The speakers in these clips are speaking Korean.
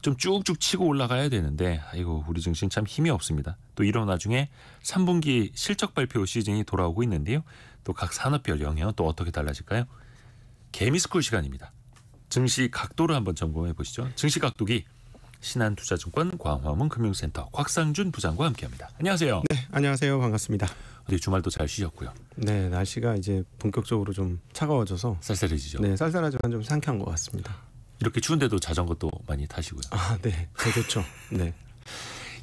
좀 쭉쭉 치고 올라가야 되는데 아이고 우리 증시는 참 힘이 없습니다. 또 이런 와중에 3분기 실적 발표 시즌이 돌아오고 있는데요. 또 각 산업별 영향은 또 어떻게 달라질까요? 개미스쿨 시간입니다. 증시 각도를 한번 점검해 보시죠. 증시 각도기 신한투자증권 광화문 금융센터 곽상준 부장과 함께합니다. 안녕하세요. 네, 안녕하세요. 반갑습니다. 어제 주말도 잘 쉬셨고요. 네, 날씨가 이제 본격적으로 좀 차가워져서 쌀쌀해지죠. 네, 쌀쌀하지만 좀 상쾌한 것 같습니다. 이렇게 추운데도 자전거도 많이 타시고요. 아, 네, 더 좋죠. 네.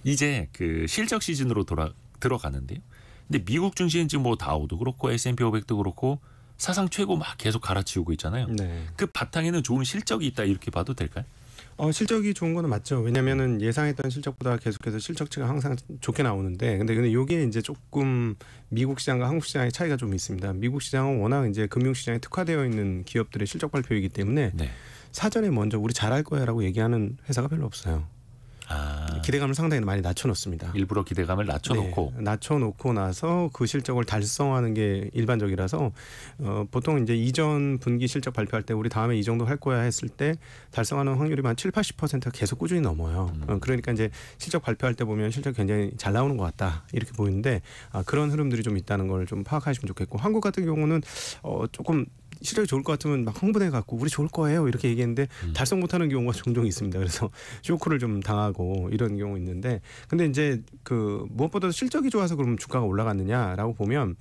이제 그 실적 시즌으로 들어가는데요. 근데 미국 증시는 지금 뭐 다우도 그렇고 S&P 500도 그렇고 사상 최고 막 계속 갈아치우고 있잖아요. 네. 그 바탕에는 좋은 실적이 있다 이렇게 봐도 될까요? 실적이 좋은 거는 맞죠. 왜냐면은 예상했던 실적보다 계속해서 실적치가 항상 좋게 나오는데, 근데 요게 이제 조금 미국 시장과 한국 시장의 차이가 좀 있습니다. 미국 시장은 워낙 이제 금융시장에 특화되어 있는 기업들의 실적 발표이기 때문에 네. 사전에 먼저 우리 잘할 거야라고 얘기하는 회사가 별로 없어요. 기대감을 상당히 많이 낮춰놓습니다. 일부러 기대감을 낮춰놓고 네, 낮춰놓고 나서 그 실적을 달성하는 게 일반적이라서 보통 이제 이전 분기 실적 발표할 때 우리 다음에 이 정도 할 거야 했을 때 달성하는 확률이 한 70-80%가 계속 꾸준히 넘어요. 그러니까 이제 실적 발표할 때 보면 실적 굉장히 잘 나오는 것 같다 이렇게 보이는데 그런 흐름들이 좀 있다는 걸 좀 파악하시면 좋겠고, 한국 같은 경우는 조금 실적이 좋을 것 같으면 막 흥분해 갖고 우리 좋을 거예요 이렇게 얘기했는데 달성 못하는 경우가 종종 있습니다. 그래서 쇼크를 좀 당하고 이런 경우 있는데, 근데 이제 그 무엇보다도 실적이 좋아서 그러면 주가가 올라갔느냐라고 보면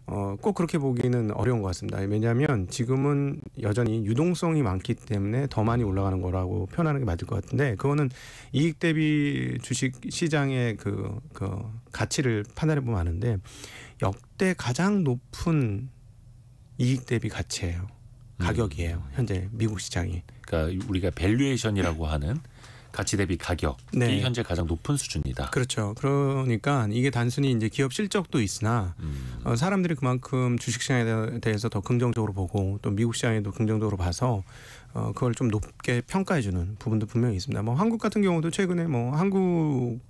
꼭 그렇게 보기는 어려운 것 같습니다. 왜냐하면 지금은 여전히 유동성이 많기 때문에 더 많이 올라가는 거라고 표현하는 게 맞을 것 같은데, 그거는 이익 대비 주식 시장의 그 가치를 판단해 보면 아는데 역대 가장 높은 이익 대비 가치예요. 가격이에요. 현재 미국 시장이. 그러니까 우리가 밸류에이션이라고 하는 가치 대비 가격이 네. 현재 가장 높은 수준이다. 그렇죠. 그러니까 이게 단순히 이제 기업 실적도 있으나 사람들이 그만큼 주식시장에 대해서 더 긍정적으로 보고 또 미국 시장에도 긍정적으로 봐서 그걸 좀 높게 평가해주는 부분도 분명히 있습니다. 뭐 한국 같은 경우도 최근에 뭐 한국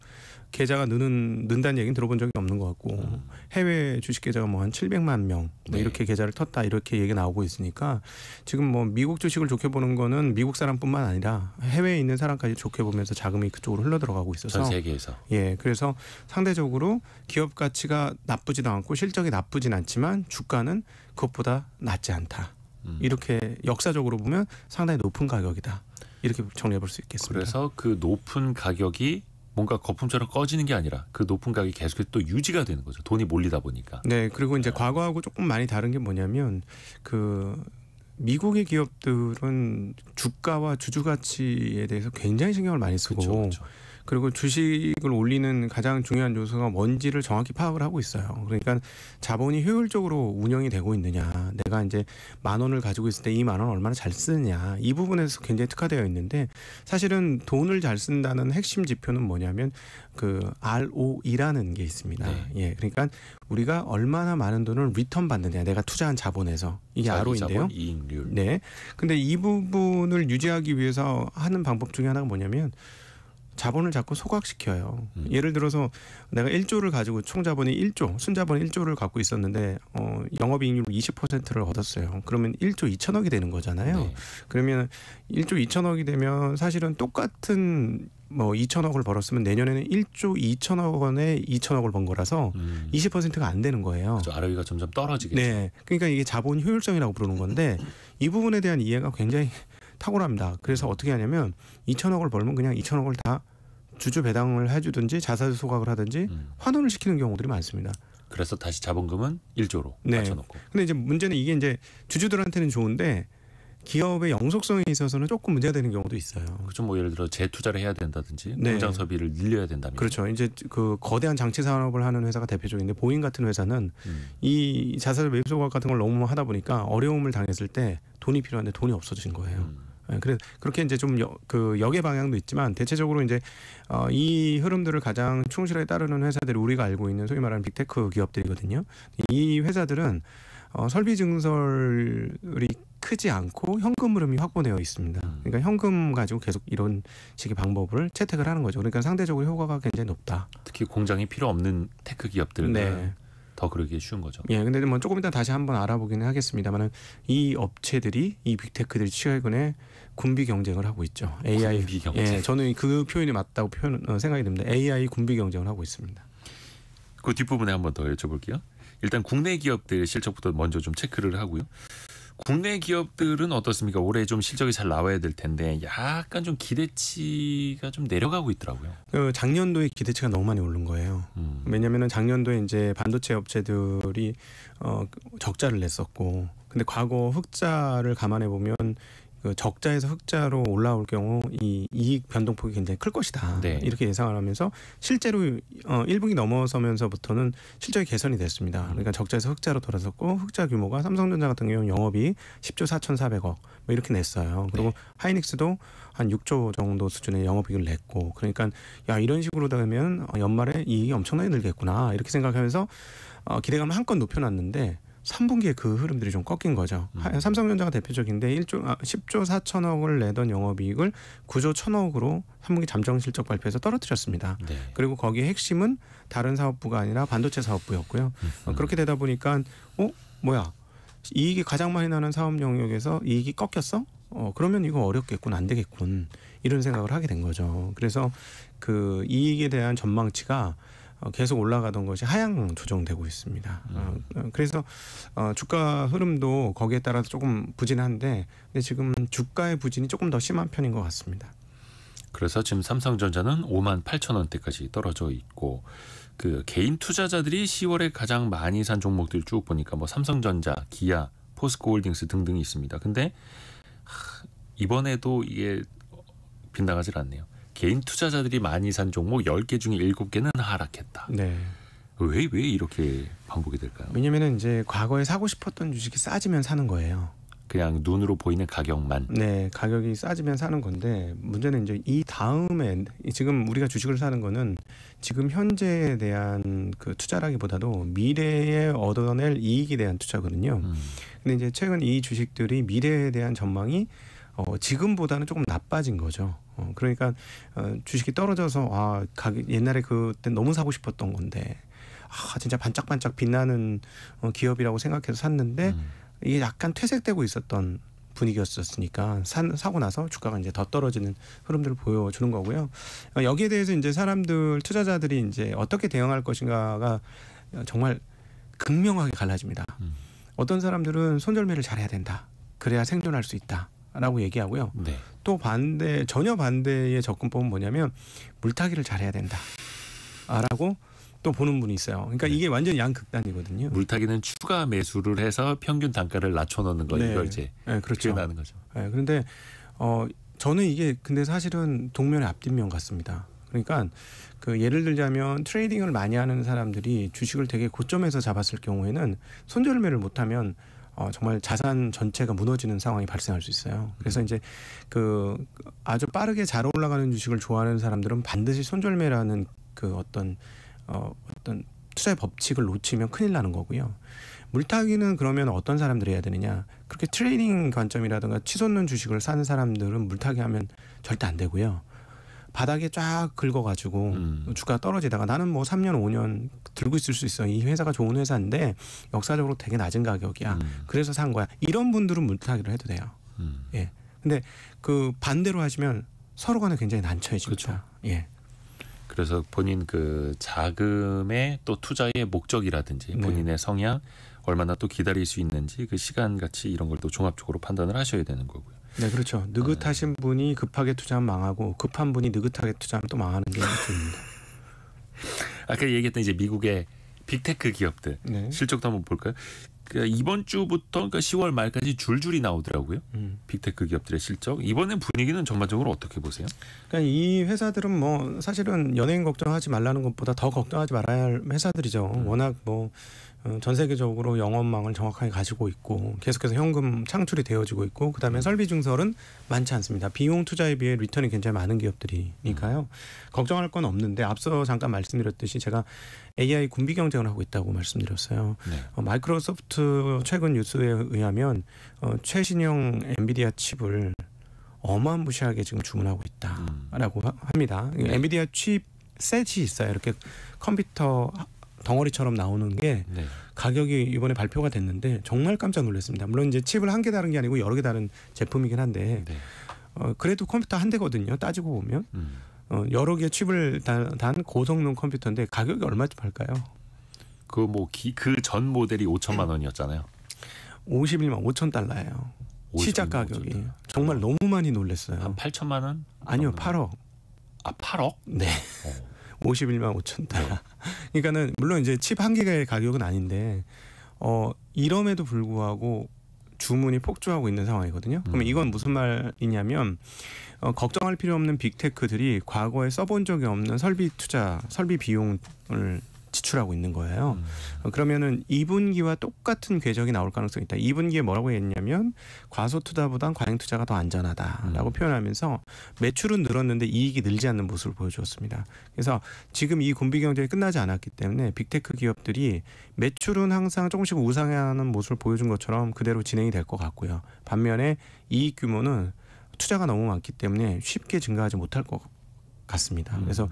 계좌가 는다는 얘기는 들어본 적이 없는 것 같고 해외 주식 계좌가 뭐 한 700만 명 뭐 이렇게 계좌를 텄다 이렇게 얘기 나오고 있으니까 지금 뭐 미국 주식을 좋게 보는 거는 미국 사람뿐만 아니라 해외에 있는 사람까지 좋게 보면서 자금이 그쪽으로 흘러 들어가고 있어서 전 세계에서 그래서 상대적으로 기업 가치가 나쁘지도 않고 실적이 나쁘진 않지만 주가는 그것보다 낮지 않다. 이렇게 역사적으로 보면 상당히 높은 가격이다. 이렇게 정리해 볼 수 있겠습니다. 그래서 그 높은 가격이 뭔가 거품처럼 꺼지는 게 아니라 그 높은 가격이 계속해서 또 유지가 되는 거죠. 돈이 몰리다 보니까. 네, 그리고 이제 과거하고 조금 많이 다른 게 뭐냐면 그 미국의 기업들은 주가와 주주 가치에 대해서 굉장히 신경을 많이 쓰고 그렇죠. 그리고 주식을 올리는 가장 중요한 요소가 뭔지를 정확히 파악을 하고 있어요. 그러니까 자본이 효율적으로 운영이 되고 있느냐, 내가 이제 10,000원을 가지고 있을 때 이 10,000원 얼마나 잘 쓰느냐, 이 부분에서 굉장히 특화되어 있는데, 사실은 돈을 잘 쓴다는 핵심 지표는 뭐냐면 그 ROE라는 게 있습니다. 네. 그러니까 우리가 얼마나 많은 돈을 리턴 받느냐, 내가 투자한 자본에서, 이게 ROE인데요. 자본 이익률. 네. 근데 이 부분을 유지하기 위해서 하는 방법 중에 하나가 뭐냐면 자본을 자꾸 소각시켜요. 예를 들어서 내가 1조를 가지고 총 자본이 1조, 순자본 1조를 갖고 있었는데 영업이익률 20%를 얻었어요. 그러면 1조 2천억이 되는 거잖아요. 네. 그러면 1조 2천억이 되면 사실은 똑같은 뭐 2천억을 벌었으면 내년에는 1조 2천억 원에 2천억을 번 거라서 20%가 안 되는 거예요. 그렇죠. ROE가 점점 떨어지겠죠. 네. 그러니까 이게 자본 효율성이라고 부르는 건데 이 부분에 대한 이해가 굉장히 탁월합니다. 그래서 어떻게 하냐면 2천억을 벌면 그냥 2천억을 다 주주 배당을 해주든지 자사주 소각을 하든지 환원을 시키는 경우들이 많습니다. 그래서 다시 자본금은 1조로 맞춰놓고. 근데 이제 문제는 이게 이제 주주들한테는 좋은데 기업의 영속성에 있어서는 조금 문제가 되는 경우도 있어요. 그렇죠. 뭐 예를 들어 재투자를 해야 된다든지 네. 공장 소비를 늘려야 된다면. 그렇죠. 이제 그 거대한 장치 산업을 하는 회사가 대표적인데 보잉 같은 회사는 이 자사주 매입 소각 같은 걸 너무 하다 보니까 어려움을 당했을 때 돈이 필요한데 돈이 없어진 거예요. 그래서 그렇게 이제 좀 그 역의 방향도 있지만 대체적으로 이제 이 흐름들을 가장 충실하게 따르는 회사들이 우리가 알고 있는 소위 말하는 빅테크 기업들이거든요. 이 회사들은 설비 증설이 크지 않고 현금 흐름이 확보되어 있습니다. 그러니까 현금 가지고 계속 이런 식의 방법을 채택을 하는 거죠. 그러니까 상대적으로 효과가 굉장히 높다. 특히 공장이 필요 없는 테크 기업들. 네. 더 그러기 쉬운 거죠. 예, 근데 뭐 조금 이따 다시 한번 알아보기는 하겠습니다만은 이 업체들이 이 빅테크들이 최근에 군비 경쟁을 하고 있죠. AI 군비 경쟁. 예, 저는 그 표현이 맞다고 생각이 듭니다. AI 군비 경쟁을 하고 있습니다. 그 뒷부분에 한번 더 여쭤볼게요. 일단 국내 기업들 실적부터 먼저 좀 체크를 하고요. 국내 기업들은 어떻습니까? 올해 좀 실적이 잘 나와야 될 텐데 약간 좀 기대치가 좀 내려가고 있더라고요. 작년도에 기대치가 너무 많이 오른 거예요. 왜냐하면 작년도에 이제 반도체 업체들이 적자를 냈었고, 근데 과거 흑자를 감안해 보면 그 적자에서 흑자로 올라올 경우 이 이익 변동폭이 굉장히 클 것이다. 네. 이렇게 예상을 하면서 실제로 1분기 넘어서면서부터는 실적이 개선이 됐습니다. 그러니까 적자에서 흑자로 돌아섰고, 흑자 규모가 삼성전자 같은 경우 영업이 10조 4,400억 뭐 이렇게 냈어요. 그리고 네. 하이닉스도 한 6조 정도 수준의 영업이익을 냈고, 그러니까 야, 이런 식으로 되면 연말에 이익이 엄청나게 늘겠구나 이렇게 생각하면서 기대감을 한껏 높여놨는데 3분기에 그 흐름들이 좀 꺾인 거죠. 삼성전자가 대표적인데 10조 4천억을 내던 영업이익을 9조 1천억으로 3분기 잠정 실적 발표에서 떨어뜨렸습니다. 네. 그리고 거기에 핵심은 다른 사업부가 아니라 반도체 사업부였고요. 그렇게 되다 보니까 뭐야, 이익이 가장 많이 나는 사업 영역에서 이익이 꺾였어? 그러면 이거 어렵겠군, 안 되겠군, 이런 생각을 하게 된 거죠. 그래서 그 이익에 대한 전망치가 계속 올라가던 것이 하향 조정되고 있습니다. 그래서 주가 흐름도 거기에 따라서 조금 부진한데, 근데 지금 주가의 부진이 조금 더 심한 편인 것 같습니다. 그래서 지금 삼성전자는 58,000원대까지 떨어져 있고, 그 개인 투자자들이 10월에 가장 많이 산 종목들 쭉 보니까 뭐 삼성전자, 기아, 포스코홀딩스 등등이 있습니다. 근데 이번에도 이게 빗나가질 않네요. 개인 투자자들이 많이 산 종목 10개 중에 7개는 하락했다. 네. 왜 이렇게 반복이 될까요? 왜냐면은 이제 과거에 사고 싶었던 주식이 싸지면 사는 거예요. 그냥 눈으로 보이는 가격만. 네, 가격이 싸지면 사는 건데, 문제는 이제 이 다음에 지금 우리가 주식을 사는 거는 지금 현재에 대한 그 투자라기보다도 미래에 얻어낼 이익에 대한 투자거든요. 근데 이제 최근 이 주식들이 미래에 대한 전망이 지금보다는 조금 나빠진 거죠. 그러니까 주식이 떨어져서 가격 옛날에 그때 너무 사고 싶었던 건데 진짜 반짝반짝 빛나는 기업이라고 생각해서 샀는데 이게 약간 퇴색되고 있었던 분위기였었으니까 사고 나서 주가가 이제 더 떨어지는 흐름들을 보여주는 거고요. 여기에 대해서 이제 사람들, 투자자들이 이제 어떻게 대응할 것인가가 정말 극명하게 갈라집니다. 어떤 사람들은 손절매를 잘해야 된다, 그래야 생존할 수 있다 라고 얘기하고요. 네. 또 전혀 반대의 접근법은 뭐냐면 물타기를 잘해야 된다 라고 또 보는 분이 있어요. 그러니까 이게 완전 양극단이거든요. 물타기는 추가 매수를 해서 평균 단가를 낮춰놓는 거, 이걸 이제 그렇죠. 표현하는 거죠. 네, 그런데 저는 이게 근데 사실은 동면의 앞뒷면 같습니다. 그러니까 그 예를 들자면 트레이딩을 많이 하는 사람들이 주식을 되게 고점에서 잡았을 경우에는 손절매를 못하면 정말 자산 전체가 무너지는 상황이 발생할 수 있어요. 그래서 이제 그 아주 빠르게 잘 올라가는 주식을 좋아하는 사람들은 반드시 손절매라는 그 어떤 투자의 법칙을 놓치면 큰일 나는 거고요. 물타기는 그러면 어떤 사람들이 해야 되느냐? 그렇게 트레이딩 관점이라든가 치솟는 주식을 사는 사람들은 물타기하면 절대 안 되고요. 바닥에 쫙 긁어가지고 주가가 떨어지다가 나는 뭐 3년 5년 들고 있을 수 있어, 이 회사가 좋은 회사인데 역사적으로 되게 낮은 가격이야, 그래서 산 거야, 이런 분들은 물타기를 해도 돼요. 예. 근데 그 반대로 하시면 서로 간에 굉장히 난처해집니다. 그렇죠. 예. 그래서 본인 그 자금의 또 투자의 목적이라든지 본인의 성향, 얼마나 또 기다릴 수 있는지 그 시간 가치 이런 걸 또 종합적으로 판단을 하셔야 되는 거고요. 네, 그렇죠. 느긋하신 분이 급하게 투자하면 망하고 급한 분이 느긋하게 투자하면 또 망하는 게 있습니다. 아까 얘기했던 이제 미국의 빅테크 기업들 실적도 한번 볼까요? 그러니까 이번 주부터 그러니까 10월 말까지 줄줄이 나오더라고요. 빅테크 기업들의 실적. 이번엔 분위기는 전반적으로 어떻게 보세요? 그러니까 이 회사들은 뭐 사실은 연예인 걱정하지 말라는 것보다 더 걱정하지 말아야 할 회사들이죠. 워낙 뭐 전 세계적으로 영업망을 정확하게 가지고 있고 계속해서 현금 창출이 되어지고 있고, 그다음에 설비 증설은 많지 않습니다. 비용 투자에 비해 리턴이 굉장히 많은 기업들이니까요. 걱정할 건 없는데, 앞서 잠깐 말씀드렸듯이 제가 AI 군비 경쟁을 하고 있다고 말씀드렸어요. 마이크로소프트 최근 뉴스에 의하면 최신형 엔비디아 칩을 어마무시하게 지금 주문하고 있다라고 합니다. 엔비디아 칩 셋이 있어요. 이렇게 컴퓨터 덩어리처럼 나오는 게 네. 가격이 이번에 발표가 됐는데 정말 깜짝 놀랐습니다. 물론 이제 칩을 한 개 다른 게 아니고 여러 개 다른 제품이긴 한데 네. 그래도 컴퓨터 한 대거든요. 따지고 보면 여러 개 칩을 단 고성능 컴퓨터인데 가격이 얼마쯤 할까요? 그 전 모델이 5천만 원이었잖아요. 51만 5천 달러예요. 시작 가격이. 정말 너무 많이 놀랐어요. 한 8천만 원? 아니요, 8억. 아, 8억? 네. 51만 5천 달러. 그러니까는 물론 이제 칩 한 개의 가격은 아닌데 이럼에도 불구하고 주문이 폭주하고 있는 상황이거든요. 그러면 이건 무슨 말이냐면 걱정할 필요 없는 빅테크들이 과거에 써본 적이 없는 설비 비용을 지출하고 있는 거예요. 그러면은 2분기와 똑같은 궤적이 나올 가능성이 있다. 2분기에 뭐라고 했냐면 과소 투자보단 과잉 투자가 더 안전하다라고 표현하면서 매출은 늘었는데 이익이 늘지 않는 모습을 보여주었습니다. 그래서 지금 이 군비 경쟁이 끝나지 않았기 때문에 빅테크 기업들이 매출은 항상 조금씩 우상향하는 모습을 보여준 것처럼 그대로 진행이 될 것 같고요. 반면에 이익 규모는 투자가 너무 많기 때문에 쉽게 증가하지 못할 것 같습니다. 그래서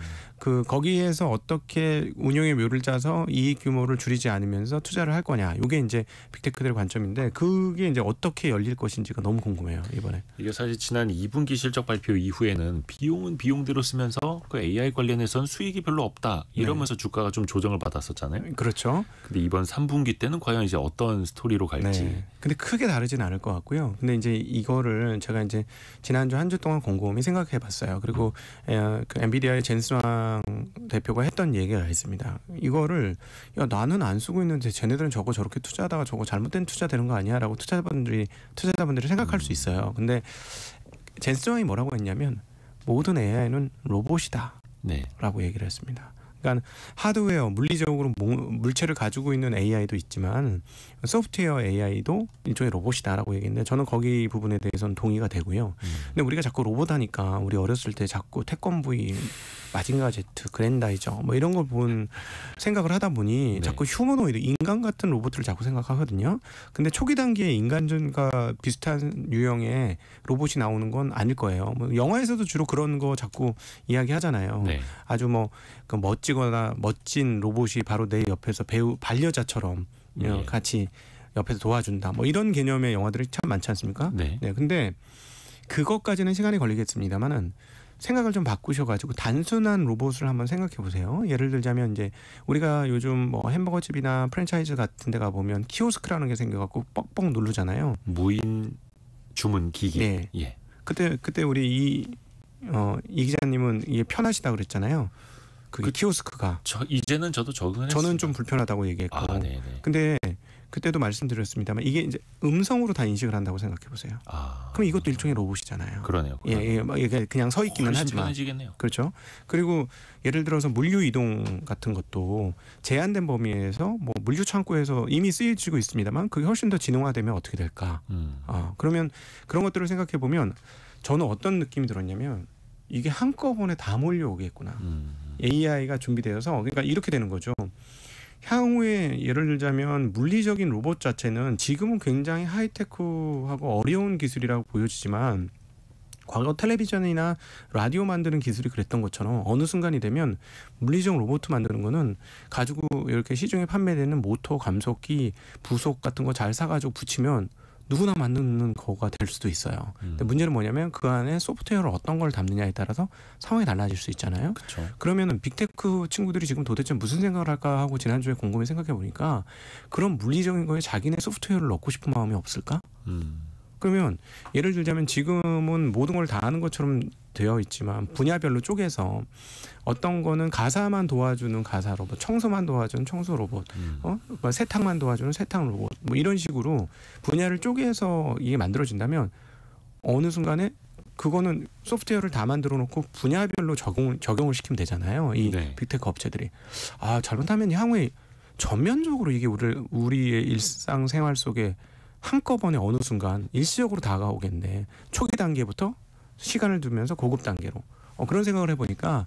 거기에서 어떻게 운용의 묘를 짜서 이익 규모를 줄이지 않으면서 투자를 할 거냐. 이게 이제 빅테크들의 관점인데 그게 이제 어떻게 열릴 것인지가 너무 궁금해요. 이번에. 이게 사실 지난 2분기 실적 발표 이후에는 비용은 비용대로 쓰면서 그 AI 관련해서는 수익이 별로 없다. 이러면서 주가가 좀 조정을 받았었잖아요. 그렇죠. 근데 이번 3분기 때는 과연 이제 어떤 스토리로 갈지. 네. 근데 크게 다르진 않을 것 같고요. 근데 이제 이거를 제가 이제 지난주 한 주 동안 곰곰이 생각해 봤어요. 그리고 그 엔비디아의 젠스왕 대표가 했던 얘기가 있습니다. 이거를 나는 안 쓰고 있는데 쟤네들은 저거 저렇게 투자하다가 저거 잘못된 투자 되는 거 아니야라고 투자자분들이 생각할 수 있어요. 근데 젠스왕이 뭐라고 했냐면 모든 AI는 로봇이다 라고 얘기를 했습니다. 그러니까 하드웨어 물리적으로 물체를 가지고 있는 AI도 있지만 소프트웨어 AI도 일종의 로봇이다라고 얘기했는데 저는 거기 부분에 대해서는 동의가 되고요. 근데 우리가 자꾸 로봇 하니까 우리 어렸을 때 자꾸 태권브이, 마징가 제트, 그랜다이저 뭐 이런 걸 본 생각을 하다 보니 자꾸 휴머노이드, 인간 같은 로봇을 자꾸 생각하거든요. 근데 초기 단계에 인간과 비슷한 유형의 로봇이 나오는 건 아닐 거예요. 뭐 영화에서도 주로 그런 거 자꾸 이야기하잖아요. 아주 그 멋진 로봇이 바로 내 옆에서 배우 반려자처럼 같이 옆에서 도와준다. 뭐 이런 개념의 영화들이 참 많지 않습니까? 네. 근데 그것까지는 시간이 걸리겠습니다만은 생각을 좀 바꾸셔가지고 단순한 로봇을 한번 생각해 보세요. 예를 들자면 이제 우리가 요즘 뭐 햄버거집이나 프랜차이즈 같은 데 가보면 키오스크라는 게 생겨갖고 뻑뻑 누르잖아요. 무인 주문 기기. 네. 예. 그때 우리 이 기자님은 이게 편하시다 그랬잖아요. 그게 키오스크가. 이제는 저도 적응을 저는 했습니다. 좀 불편하다고 얘기했고. 아, 네네. 근데 그때도 말씀드렸습니다만 이게 이제 음성으로 다 인식을 한다고 생각해 보세요. 그럼 이것도 일종의 로봇이잖아요. 그러네요. 예, 이게 그냥 서 있기는 하지만. 편해지겠네요. 그렇죠. 그리고 예를 들어서 물류 이동 같은 것도 제한된 범위에서 뭐 물류 창고에서 이미 쓰여지고 있습니다만 그게 훨씬 더 지능화되면 어떻게 될까? 그러면 그런 것들을 생각해 보면 저는 어떤 느낌이 들었냐면 이게 한꺼번에 다 몰려오겠구나. AI가 준비되어서 그러니까 이렇게 되는 거죠. 향후에 예를 들자면 물리적인 로봇 자체는 지금은 굉장히 하이테크하고 어려운 기술이라고 보여지지만 과거 텔레비전이나 라디오 만드는 기술이 그랬던 것처럼 어느 순간이 되면 물리적 로봇 만드는 거는 가지고 이렇게 시중에 판매되는 모터, 감속기, 부속 같은 거 잘 사가지고 붙이면 누구나 만드는 거가 될 수도 있어요. 근데 문제는 뭐냐면 그 안에 소프트웨어를 어떤 걸 담느냐에 따라서 상황이 달라질 수 있잖아요. 그쵸. 그러면은 빅테크 친구들이 지금 도대체 무슨 생각을 할까 하고 지난주에 곰곰이 생각해 보니까 그런 물리적인 거에 자기네 소프트웨어를 넣고 싶은 마음이 없을까? 그러면 예를 들자면 지금은 모든 걸 다 하는 것처럼 되어 있지만 분야별로 쪼개서 어떤 거는 가사만 도와주는 가사 로봇, 청소만 도와주는 청소 로봇, 뭐 세탁만 도와주는 세탁 로봇, 뭐 이런 식으로 분야를 쪼개서 이게 만들어진다면 어느 순간에 그거는 소프트웨어를 다 만들어 놓고 분야별로 적용을 시키면 되잖아요. 이 빅테크 업체들이. 잘못하면 향후에 전면적으로 이게 우리의 일상생활 속에 한꺼번에 어느 순간 일시적으로 다가오겠네. 초기 단계부터 시간을 두면서 고급 단계로. 그런 생각을 해보니까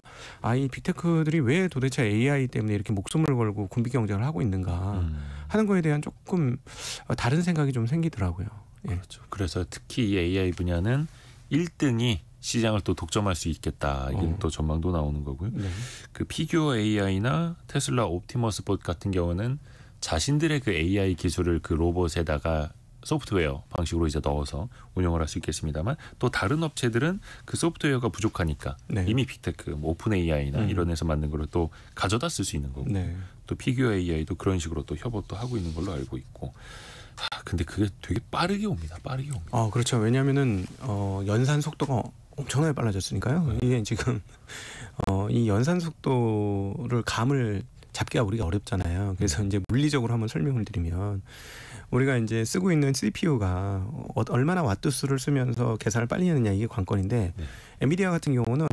이 빅테크들이 왜 도대체 AI 때문에 이렇게 목숨을 걸고 군비 경쟁을 하고 있는가 하는 거에 대한 조금 다른 생각이 좀 생기더라고요. 예. 그렇죠. 그래서 특히 이 AI 분야는 1등이 시장을 또 독점할 수 있겠다. 이게 또 전망도 나오는 거고요. 네. 그 피규어 AI나 테슬라 옵티머스 봇 같은 경우는 자신들의 그 AI 기술을 그 로봇에다가 소프트웨어 방식으로 이제 넣어서 운영을 할 수 있겠습니다만 또 다른 업체들은 그 소프트웨어가 부족하니까 네. 이미 빅테크, 뭐 오픈 AI나 이런 데서 만든 걸 또 가져다 쓸 수 있는 거고 네. 또 피규어 AI도 그런 식으로 또 협업도 하고 있는 걸로 알고 있고 근데 그게 되게 빠르게 옵니다. 빠르게 옵니다. 그렇죠. 왜냐하면은 연산 속도가 엄청나게 빨라졌으니까요. 이게 지금 이 연산 속도를 감을 잡기가 우리가 어렵잖아요. 그래서 이제 물리적으로 한번 설명을 드리면 우리가 이제 쓰고 있는 CPU가 얼마나 와트수를 쓰면서 계산을 빨리 하느냐 이게 관건인데 네. 엔비디아 같은 경우는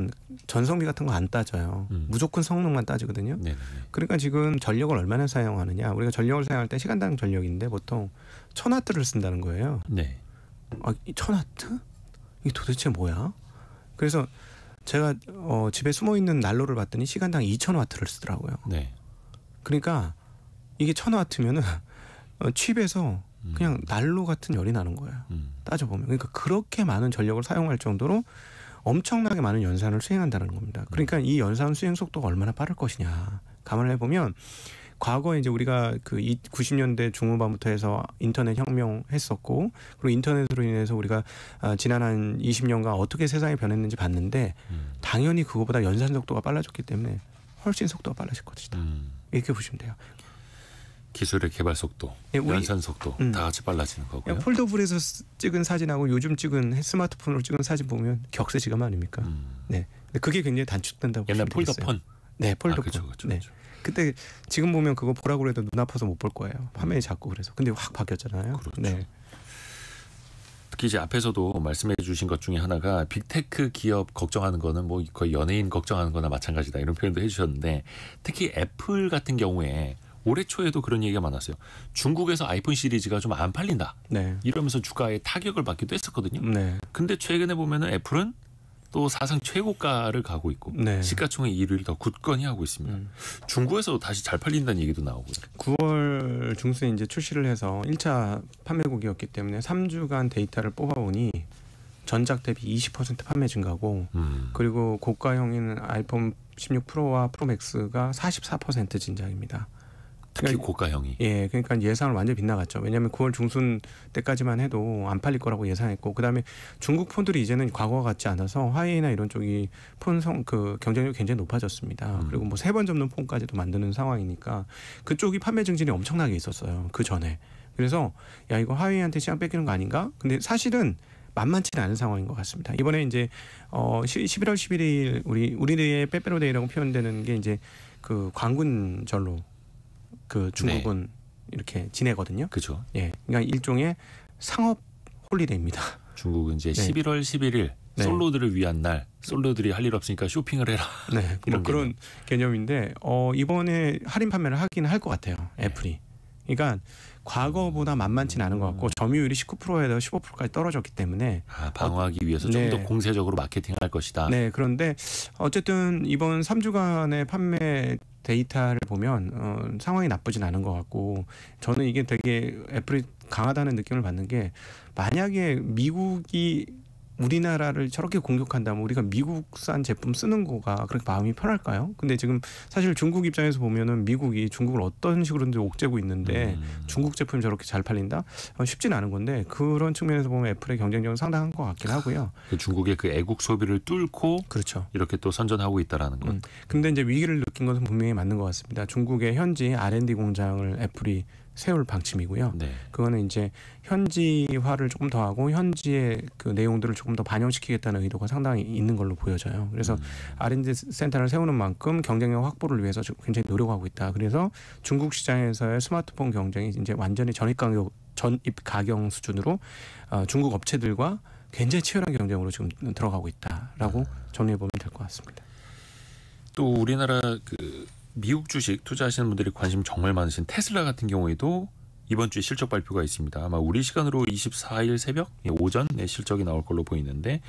전성비 같은 거 안 따져요. 무조건 성능만 따지거든요. 네네네. 그러니까 지금 전력을 얼마나 사용하느냐. 우리가 전력을 사용할 때 시간당 전력인데 보통 1000와트를 쓴다는 거예요. 네. 1000와트? 이게 도대체 뭐야? 그래서 제가 집에 숨어 있는 난로를 봤더니 시간당 2000와트를 쓰더라고요. 네. 그러니까 이게 1000와트면은 칩에서 그냥 난로 같은 열이 나는 거예요. 따져보면. 그러니까 그렇게 많은 전력을 사용할 정도로 엄청나게 많은 연산을 수행한다는 겁니다. 그러니까 이 연산 수행 속도가 얼마나 빠를 것이냐. 감안을 해보면 과거에 이제 우리가 그 90년대 중후반부터 해서 인터넷 혁명했었고 그리고 인터넷으로 인해서 우리가 지난 한 20년간 어떻게 세상이 변했는지 봤는데 당연히 그거보다 연산 속도가 빨라졌기 때문에 훨씬 속도가 빨라질 것이다. 이렇게 보시면 돼요. 기술의 개발 속도, 연산 속도 다 같이 빨라지는 거고요. 폴더블에서 찍은 사진하고 요즘 찍은 스마트폰으로 찍은 사진 보면 격세지감 아닙니까? 네, 근데 그게 굉장히 단축된다고 옛날 보시면 되겠어요. 폴더폰. 네, 폴더폰. 그렇죠. 네. 그때 지금 보면 그거 보라고 해도 눈 아파서 못 볼 거예요. 화면이 작고 그래서. 근데 확 바뀌었잖아요. 그렇죠. 네. 특히 이제 앞에서도 말씀해 주신 것 중에 하나가 빅테크 기업 걱정하는 거는 뭐 거의 연예인 걱정하는 거나 마찬가지다 이런 표현도 해주셨는데 특히 애플 같은 경우에 올해 초에도 그런 얘기가 많았어요. 중국에서 아이폰 시리즈가 좀 안 팔린다. 네. 이러면서 주가에 타격을 받기도 했었거든요. 네. 근데 최근에 보면은 애플은 또 사상 최고가를 가고 있고 네. 시가총액 1위를 더 굳건히 하고 있습니다. 중국에서 다시 잘 팔린다는 얘기도 나오고요. 9월 중순에 이제 출시를 해서 1차 판매국이었기 때문에 3주간 데이터를 뽑아보니 전작 대비 20% 판매 증가고 그리고 고가형인 아이폰 16 프로와 프로 맥스가 44% 진작입니다. 특히 그러니까, 고가형이. 예, 그러니까 예상을 완전히 빗나갔죠. 왜냐하면 9월 중순 때까지만 해도 안 팔릴 거라고 예상했고, 그다음에 중국 폰들이 이제는 과거와 같지 않아서 화웨이나 이런 쪽이 그 경쟁력이 굉장히 높아졌습니다. 그리고 뭐 3번 접는 폰까지도 만드는 상황이니까 그쪽이 판매 증진이 엄청나게 있었어요. 그 전에. 그래서 야 이거 화웨이한테 시장 뺏기는 거 아닌가? 근데 사실은 만만치는 않은 상황인 것 같습니다. 이번에 이제 11월 11일 우리의 빼빼로데이라고 표현되는 게 이제 그 광군절로. 그 중국은 네. 이렇게 지내거든요. 그렇죠. 예, 그러니까 일종의 상업 홀리데이입니다. 중국은 이제 11월 11일 네. 솔로들을 위한 날, 솔로들이 할 일 없으니까 쇼핑을 해라. 네, 이런 뭐 그런 개념인데 이번에 할인 판매를 하긴 할 것 같아요. 애플이. 그러니까 과거보다 만만치는 않은 것 같고 점유율이 19%에서 15%까지 떨어졌기 때문에 방어하기 위해서 좀 더 공세적으로 마케팅할 것이다. 네, 그런데 어쨌든 이번 3주간의 판매 데이터를 보면 상황이 나쁘진 않은 것 같고 저는 이게 되게 애플이 강하다는 느낌을 받는 게 만약에 미국이 우리나라를 저렇게 공격한다면 우리가 미국산 제품 쓰는 거가 그렇게 마음이 편할까요? 근데 지금 사실 중국 입장에서 보면은 미국이 중국을 어떤 식으로든지 옥죄고 있는데 중국 제품이 저렇게 잘 팔린다? 쉽지는 않은 건데 그런 측면에서 보면 애플의 경쟁력은 상당한 것 같긴 하고요. 중국의 그 애국 소비를 뚫고 그렇죠. 이렇게 또 선전하고 있다라는 것. 근데 이제 위기를 느낀 것은 분명히 맞는 것 같습니다. 중국의 현지 R&D 공장을 애플이 세울 방침이고요. 네. 그거는 이제 현지화를 조금 더 하고 현지의 그 내용들을 조금 더 반영시키겠다는 의도가 상당히 있는 걸로 보여져요. 그래서 R&D 센터를 세우는 만큼 경쟁력 확보를 위해서 굉장히 노력하고 있다. 그래서 중국 시장에서의 스마트폰 경쟁이 이제 완전히 전입 가경 수준으로 중국 업체들과 굉장히 치열한 경쟁으로 지금 들어가고 있다라고 정리해 보면 될 것 같습니다. 또 우리나라 그 미국 주식 투자하시는 분들이 관심 정말 많으신 테슬라 같은 경우에도 이번 주에 실적 발표가 있습니다. 아마 우리 시간으로 24일 새벽 오전에 실적이 나올 걸로 보이는데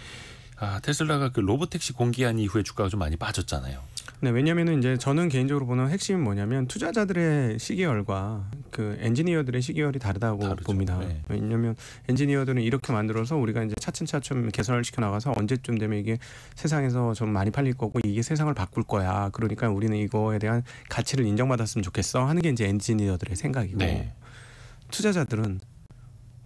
테슬라가 그 로보택시 공개한 이후에 주가가 좀 많이 빠졌잖아요. 네, 왜냐하면 이제 저는 개인적으로 보는 핵심은 뭐냐면 투자자들의 시계열과 그 엔지니어들의 시계열이 다르다고 다르죠. 봅니다. 네. 왜냐하면 엔지니어들은 이렇게 만들어서 우리가 이제 차츰차츰 개선을 시켜 나가서 언제쯤 되면 이게 세상에서 좀 많이 팔릴 거고 이게 세상을 바꿀 거야. 그러니까 우리는 이거에 대한 가치를 인정받았으면 좋겠어 하는 게 이제 엔지니어들의 생각이고 네. 투자자들은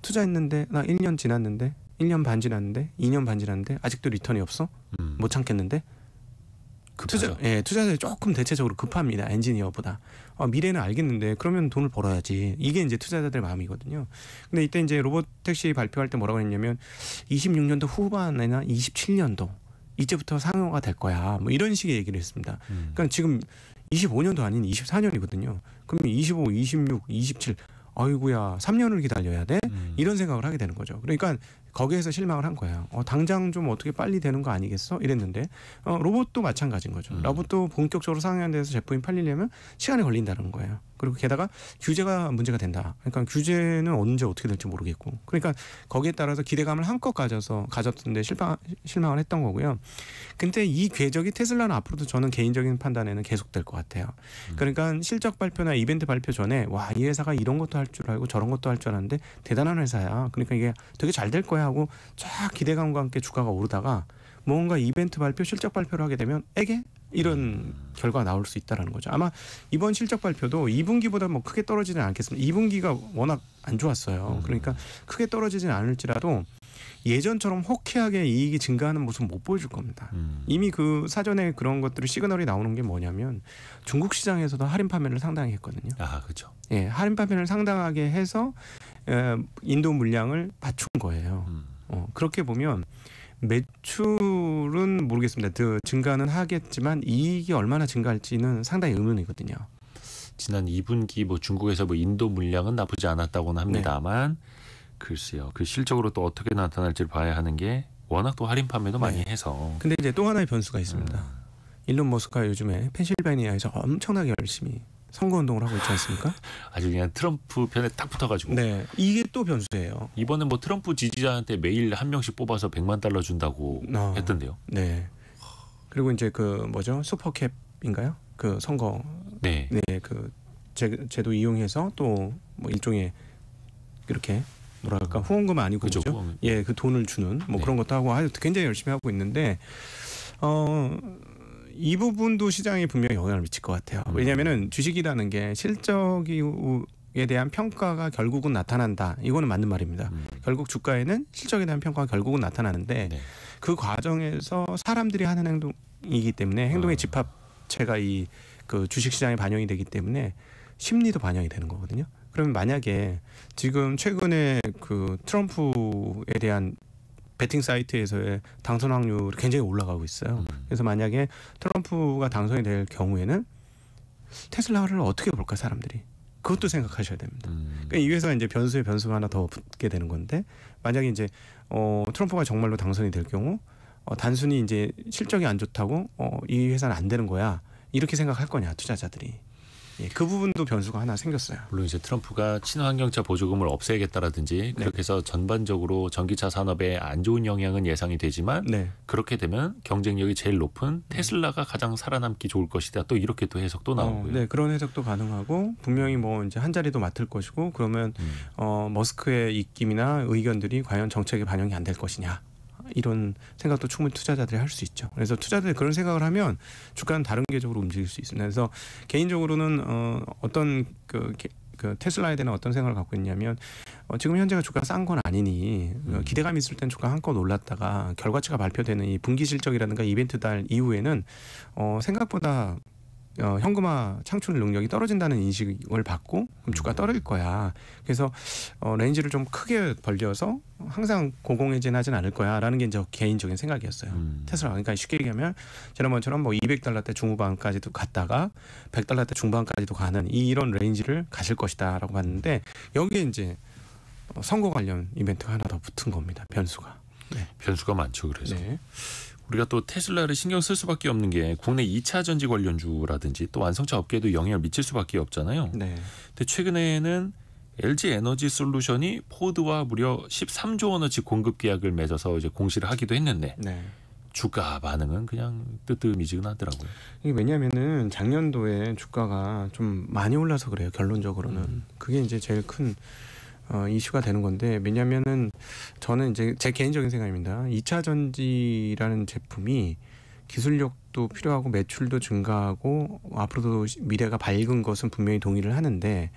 투자했는데 나 1년 지났는데 1년 반 지났는데 2년 반 지났는데 아직도 리턴이 없어? 못 참겠는데? 급하죠. 투자자들이 조금 대체적으로 급합니다. 엔지니어보다. 미래는 알겠는데 그러면 돈을 벌어야지. 이게 이제 투자자들의 마음이거든요. 근데 이때 이제 로봇 택시 발표할 때 뭐라고 했냐면 26년도 후반이나 27년도 이제부터 상용화가 될 거야. 뭐 이런 식의 얘기를 했습니다. 그러니까 지금 25년도 아닌 24년이거든요. 그럼 25, 26, 27 아이고야 3년을 기다려야 돼? 이런 생각을 하게 되는 거죠. 그러니까 거기에서 실망을 한 거예요. 당장 좀 어떻게 빨리 되는 거 아니겠어? 이랬는데 로봇도 마찬가지인 거죠. 로봇도 본격적으로 상용화돼서 제품이 팔리려면 시간이 걸린다는 거예요. 그리고 게다가 규제가 문제가 된다. 그러니까 규제는 언제 어떻게 될지 모르겠고. 그러니까 거기에 따라서 기대감을 한껏 가졌던데 실망을 했던 거고요. 근데 이 궤적이 테슬라는 앞으로도 저는 개인적인 판단에는 계속될 것 같아요. 그러니까 실적 발표나 이벤트 발표 전에 와, 이 회사가 이런 것도 할 줄 알고 저런 것도 할 줄 알았는데 대단한 회사야. 그러니까 이게 되게 잘 될 거야 하고 쫙 기대감과 함께 주가가 오르다가 뭔가 이벤트 발표, 실적 발표를 하게 되면 에게 이런 결과가 나올 수 있다라는 거죠. 아마 이번 실적 발표도 2분기보다 뭐 크게 떨어지는 않겠습니다. 2분기가 워낙 안 좋았어요. 그러니까 크게 떨어지진 않을지라도 예전처럼 호쾌하게 이익이 증가하는 모습 못 보여줄 겁니다. 이미 그 사전에 그런 것들이 시그널이 나오는 게 뭐냐면 중국 시장에서도 할인 판매를 상당히 했거든요. 아, 그렇죠. 예, 할인 판매를 상당하게 해서 인도 물량을 맞춘 거예요. 그렇게 보면 매출은 모르겠습니다. 증가는 하겠지만 이익이 얼마나 증가할지는 상당히 의문이거든요. 지난 2분기 뭐 중국에서 뭐 인도 물량은 나쁘지 않았다고는 합니다만 글쎄요. 그 실적으로 또 어떻게 나타날지를 봐야 하는 게 워낙 또 할인 판매도 많이 해서. 근데 이제 또 하나의 변수가 있습니다. 일론 머스크가 요즘에 펜실베니아에서 엄청나게 열심히 선거운동을 하고 있지 않습니까? 아주 그냥 트럼프 편에 딱 붙어가지고. 네, 이게 또 변수예요. 이번에 뭐 트럼프 지지자한테 매일 한 명씩 뽑아서 $100만 준다고 했던데요. 네. 그리고 이제 그 뭐죠? 슈퍼캡인가요? 그 선거. 네. 그 제도 이용해서 또 뭐 일종의 이렇게 뭐랄까 후원금 아니고 그죠. 그죠? 예, 그 돈을 주는 뭐 그런 것도 하고 굉장히 열심히 하고 있는데 이 부분도 시장에 분명히 영향을 미칠 것 같아요. 왜냐하면은 주식이라는 게 실적에 대한 평가가 결국은 나타난다. 이거는 맞는 말입니다. 결국 주가에는 실적에 대한 평가가 결국은 나타나는데 그 과정에서 사람들이 하는 행동이기 때문에 행동의 집합체가 이 그 주식 시장에 반영이 되기 때문에 심리도 반영이 되는 거거든요. 그러면 만약에 지금 최근에 그 트럼프에 대한 베팅 사이트에서의 당선 확률이 굉장히 올라가고 있어요. 그래서 만약에 트럼프가 당선이 될 경우에는 테슬라를 어떻게 볼까 사람들이 그것도 생각하셔야 됩니다. 그러니까 이 회사가 이제 변수에 변수가 하나 더 붙게 되는 건데 만약에 이제 트럼프가 정말로 당선이 될 경우 단순히 이제 실적이 안 좋다고 이 회사는 안 되는 거야 이렇게 생각할 거냐 투자자들이. 예, 그 부분도 변수가 하나 생겼어요. 물론 이제 트럼프가 친환경차 보조금을 없애겠다라든지 그렇게 해서 전반적으로 전기차 산업에 안 좋은 영향은 예상이 되지만 그렇게 되면 경쟁력이 제일 높은 테슬라가 가장 살아남기 좋을 것이다. 또 이렇게 또 해석도 나오고요. 네, 그런 해석도 가능하고 분명히 뭐 이제 한 자리도 맡을 것이고 그러면 머스크의 입김이나 의견들이 과연 정책에 반영이 안 될 것이냐. 이런 생각도 충분히 투자자들이 할 수 있죠. 그래서 투자자들이 그런 생각을 하면 주가는 다른 계적으로 움직일 수 있습니다. 그래서 개인적으로는 어떤 그 테슬라에 대한 어떤 생각을 갖고 있냐면 지금 현재가 주가가 싼 건 아니니 기대감이 있을 땐 주가 한껏 올랐다가 결과치가 발표되는 이 분기 실적이라든가 이벤트 달 이후에는 생각보다 현금화 창출 능력이 떨어진다는 인식을 받고 그럼 주가 떨어질 거야. 그래서 레인지를 좀 크게 벌려서 항상 고공행진하진 않을 거야라는 게 이제 개인적인 생각이었어요. 테슬라 그러니까 쉽게 얘기하면 지난번처럼 뭐 $200대 중후반까지도 갔다가 $100대 중반까지도 가는 이런 레인지를 가실 것이다라고 봤는데 여기에 이제 선거 관련 이벤트가 하나 더 붙은 겁니다. 변수가. 네. 변수가 많죠. 그래서. 우리가 또 테슬라를 신경 쓸 수밖에 없는 게 국내 2차 전지 관련주라든지 또 완성차 업계에도 영향을 미칠 수밖에 없잖아요. 근데 최근에는 LG 에너지 솔루션이 포드와 무려 13조 원어치 공급 계약을 맺어서 이제 공시를 하기도 했는데 주가 반응은 그냥 뜨뜻미지근하더라고요. 이게 왜냐하면은 작년도에 주가가 좀 많이 올라서 그래요. 결론적으로는 그게 이제 제일 큰 이슈가 되는 건데, 왜냐하면은 저는 이제 제 개인적인 생각입니다. 2차 전지라는 제품이 기술력도 필요하고 매출도 증가하고 앞으로도 미래가 밝은 것은 분명히 동의를 하는데,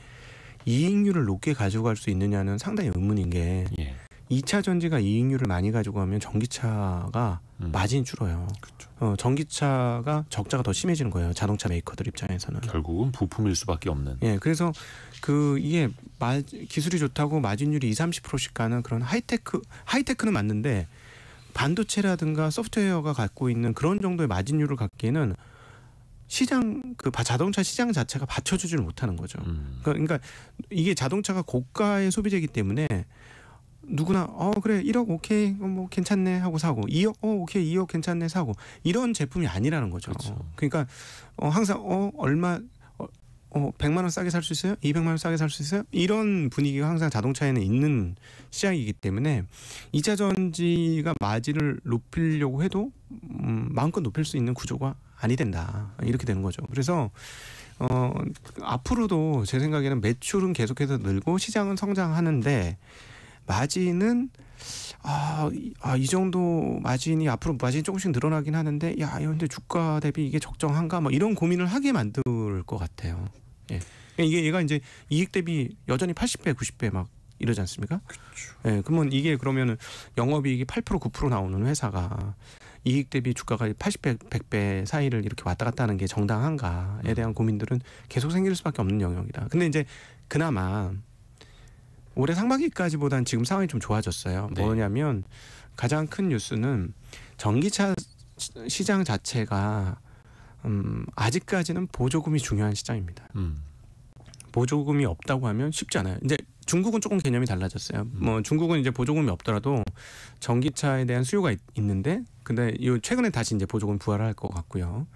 이익률을 높게 가져갈 수 있느냐는 상당히 의문인 게, 예. 2차 전지가 이익률을 많이 가지고 가면 전기차가 마진이 줄어요. 그렇죠. 전기차가 적자가 더 심해지는 거예요. 자동차 메이커들 입장에서는. 결국은 부품일 수밖에 없는. 예, 그래서 이게 기술이 좋다고 마진율이 20-30%씩 가는 그런 하이테크는 맞는데, 반도체라든가 소프트웨어가 갖고 있는 그런 정도의 마진율을 갖기에는 자동차 시장 자체가 받쳐주지를 못하는 거죠. 그러니까 이게 자동차가 고가의 소비재이기 때문에 누구나 그래 1억 오케이 뭐 괜찮네 하고 사고, 2억 오케이 2억 괜찮네 사고, 이런 제품이 아니라는 거죠. 그렇죠. 그러니까 항상 얼마 100만 원 싸게 살 수 있어요? 200만 원 싸게 살 수 있어요? 이런 분위기가 항상 자동차에는 있는 시장이기 때문에 2차 전지가 마진을 높이려고 해도 마음껏 높일 수 있는 구조가 아니 된다. 이렇게 되는 거죠. 그래서 앞으로도 제 생각에는 매출은 계속해서 늘고 시장은 성장하는데, 마진은 이 정도 마진이 앞으로 마진이 조금씩 늘어나긴 하는데, 근데 주가 대비 이게 적정한가? 뭐 이런 고민을 하게 만들 것 같아요. 예. 얘가 이제 이익 대비 여전히 80배, 90배 막 이러지 않습니까? 그렇죠. 예, 그러면 이게 그러면은 영업이익이 8%, 9% 나오는 회사가 이익 대비 주가가 80배, 100배 사이를 이렇게 왔다 갔다 하는 게 정당한가에 대한 고민들은 계속 생길 수밖에 없는 영역이다. 근데 이제 그나마 올해 상반기까지보다는 지금 상황이 좀 좋아졌어요. 네. 뭐냐면 가장 큰 뉴스는 전기차 시장 자체가 아직까지는 보조금이 중요한 시장입니다. 보조금이 없다고 하면 쉽지 않아요. 이제 중국은 조금 개념이 달라졌어요. 뭐 중국은 이제 보조금이 없더라도 전기차에 대한 수요가 있는데, 근데 최근에 다시 이제 보조금 부활을 할 것 같고요.